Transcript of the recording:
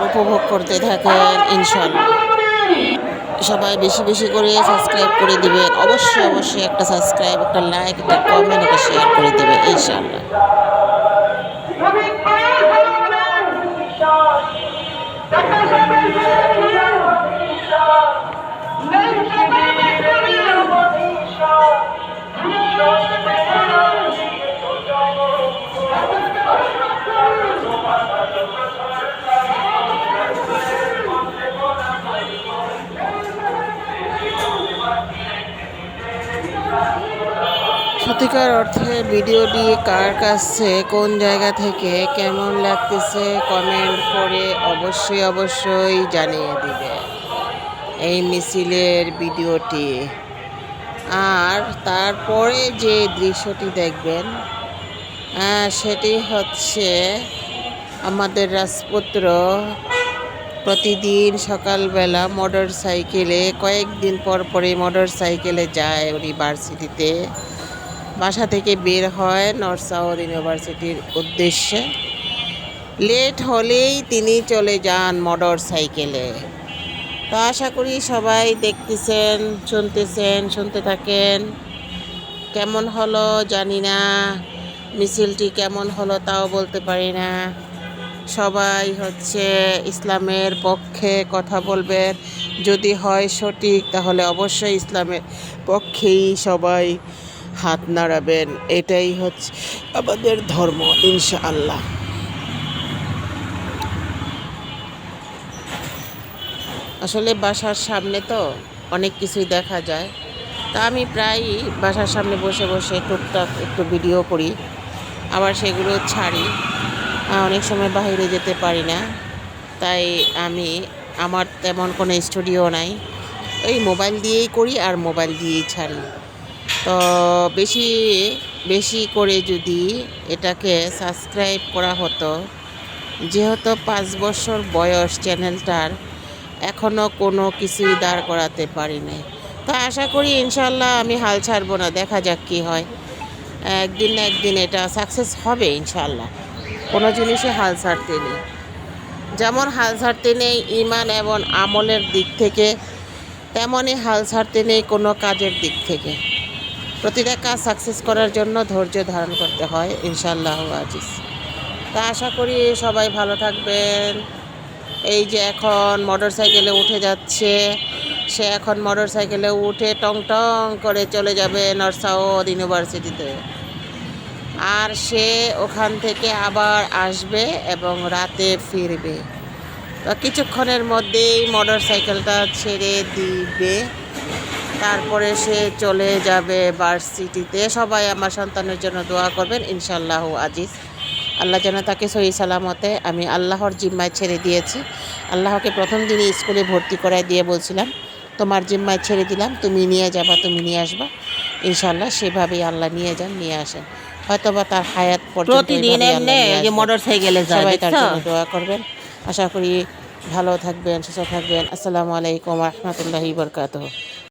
উপভোগ করতে থাকেন ইনশাআল্লাহ। সবাই বেশি বেশি করে সাবস্ক্রাইব করে দিবেন। অবশ্যই অবশ্যই একটা সাবস্ক্রাইব, একটা লাইক, একটা কমেন্ট, একটা শেয়ার করে দেবেন ইনশাআল্লাহ। সত্যিকার অর্থে ভিডিওটি কার কাছে কোন জায়গা থেকে কেমন লাগতেছে কমেন্ট করে অবশ্যই অবশ্যই জানিয়ে দিবে এই মিছিলের ভিডিওটি। আর তারপরে যে দৃশ্যটি দেখবেন সেটি হচ্ছে আমাদের রাজপুত্র প্রতিদিন সকালবেলা মোটর সাইকেলে, কয়েকদিন পর পরে মোটর সাইকেলে যায় উনি ভার্সিটিতে। বাসা থেকে বের হয় নর্থ সাউথ ইউনিভার্সিটির উদ্দেশ্যে। লেট হলেই তিনি চলে যান মোটর সাইকেলে। তো আশা করি সবাই দেখতেছেন, শুনতে থাকেন। কেমন হলো জানি না, মিছিলটি কেমন হলো তাও বলতে পারি না। সবাই হচ্ছে ইসলামের পক্ষে কথা বলবেন, যদি হয় সঠিক তাহলে অবশ্যই ইসলামের পক্ষেই সবাই হাত নাড়াবেন। এটাই হচ্ছে আমাদের ধর্ম ইনশাআল্লাহ। আসলে বাসার সামনে তো অনেক কিছুই দেখা যায়, তা আমি প্রায়ই বাসার সামনে বসে বসে টুকটাক একটু ভিডিও করি, আবার সেগুলো ছাড়ি। অনেক সময় বাইরে যেতে পারি না, তাই আমার তেমন কোনো স্টুডিও নাই, ওই মোবাইল দিয়েই করি আর মোবাইল দিয়েই ছাড়ি। তো বেশি বেশি করে যদি এটাকে সাবস্ক্রাইব করা হতো, যেহেতু 5 বছর বয়স চ্যানেলটার, এখনও কোনো কিছুই দাঁড় করাতে পারি নাই। তো আশা করি ইনশাল্লাহ আমি হাল ছাড়বো না, দেখা যাক কী হয়। একদিন না একদিন এটা সাকসেস হবে ইনশাল্লাহ। কোনো জিনিসে হাল ছাড়তে নেই, যেমন হাল ছাড়তে নেই ইমান এবং আমলের দিক থেকে, তেমনই হাল ছাড়তে নেই কোনো কাজের দিক থেকে। প্রতিটা কাজ সাকসেস করার জন্য ধৈর্য ধারণ করতে হয় ইনশাআল্লাহ আজিজ। তা আশা করি সবাই ভালো থাকবেন। এই যে এখন মোটর সাইকেলে উঠে যাচ্ছে, সে এখন মোটর সাইকেলে উঠে টং টং করে চলে যাবে নর্থ সাউথ ইউনিভার্সিটিতে। আর সে ওখান থেকে আবার আসবে এবং রাতে ফিরবে। তো কিছুক্ষণের মধ্যেই মোটর সাইকেলটা ছেড়ে দিবে, তারপরে সে চলে যাবে ভার্সিটিতে। সবাই আমার সন্তানের জন্য দোয়া করবেন ইনশাআল্লাহ আজিজ। আল্লাহ যেন তাকে সহি সালামতে, আমি আল্লাহর জিম্মায় ছেড়ে দিয়েছি। আল্লাহকে প্রথম দিনই স্কুলে ভর্তি করায় দিয়ে বলছিলাম, তোমার জিম্মায় ছেড়ে দিলাম, তুমি নিয়ে যাবা, তুমি নিয়ে আসবা ইনশাআল্লাহ। সেভাবেই আল্লাহ নিয়ে যান, নিয়ে আসেন। হয়তোবা তার হায়াত পর্যন্ত মোটর সাইকেলে সবাই তার জন্য দোয়া করবেন। আশা করি ভালো থাকবেন, সুস্থ থাকবেন। আসসালামু আলাইকুম ওয়া রাহমাতুল্লাহি ওয়া বারাকাতুহু।